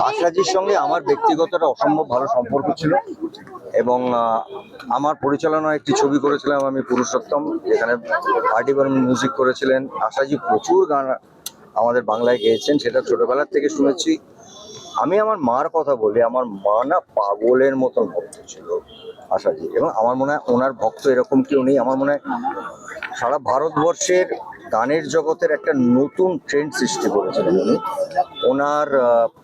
আশাজির সঙ্গে আমার ব্যক্তিগত একটা অসম্ভব ভালো সম্পর্ক ছিল এবং আমার পরিচালনায় একটি ছবি করেছিলাম আমি পুরুষোত্তম, যেখানে আরডি বর্মন মিউজিক করেছিলেন। আশাজি প্রচুর গান আমাদের বাংলায় গেয়েছেন, সেটা ছোটবেলার থেকে শুনেছি। আমি আমার মার কথা বলি, আমার মা না পাগলের মতন ভক্ত ছিল আশাজি, এবং আমার মনে হয় ওনার ভক্ত এরকম কেউ নেই। আমার মনে হয় সারা ভারতবর্ষের গানের জগতের একটা নতুন ট্রেন্ড সৃষ্টি করেছিলেন উনি। ওনার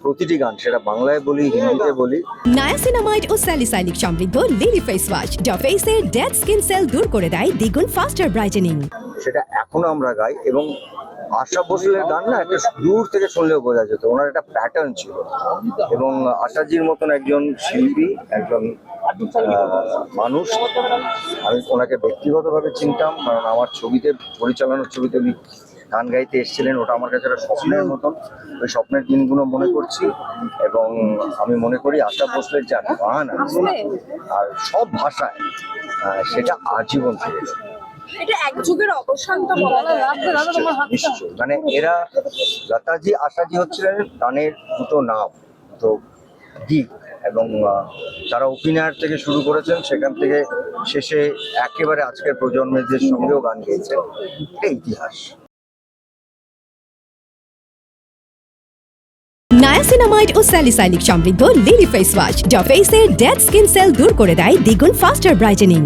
প্রতিটি গান, সেটা বাংলায় বলি হিন্দিতে বলি। নায়াসিনামাইড ও স্যালিসাইলিক সমৃদ্ধ লিলি ফেস ওয়াশ যা ফেসের ডেড স্কিন সেল দূর করে দেয় দ্বিগুণ ফাস্টার ব্রাইটেনিং। সেটা এখনো আমরা গাই, এবং আশা ভোসলের গান না একটা দূর থেকে শুনলেও বোঝা যেত ওনার একটা প্যাটার্ন ছিল। এবং আশাজির মতন একজন শিল্পী, একজন মানুষ, আমি ওনাকে ব্যক্তিগতভাবে চিনতাম, কারণ আমার ছবিতে, পরিচালনার ছবিতে উনি গান গাইতে এসেছিলেন। ওটা আমার কাছে একটা স্বপ্নের মতন। ওই স্বপ্নের দিনগুলো মনে করছি, এবং আমি মনে করি আশা ভোসলের যা গান আছে আর সব ভাষায়, সেটা আজীবন থেকে। এটা এক যুগের অবসান তো বলা যায়। নিশ্চয়ই, মানে এরা লতাজি আশাজি হচ্ছিলেন গানের দুটো নাম, তো দিক, এবং তারা অভিনয়ের থেকে শুরু করেছেন, সেখান থেকে শেষে একেবারে আজকের প্রজন্মের সঙ্গেও গান গেয়েছেন। এটা ইতিহাস। নায়াসিনামাইড ও স্যালিসাইলিক সমৃদ্ধ লিলি ফেস ওয়াশ যা ফেসের ডেড স্কিন সেল দূর করে দেয় দ্বিগুণ ফাস্টার ব্রাইটেনিং।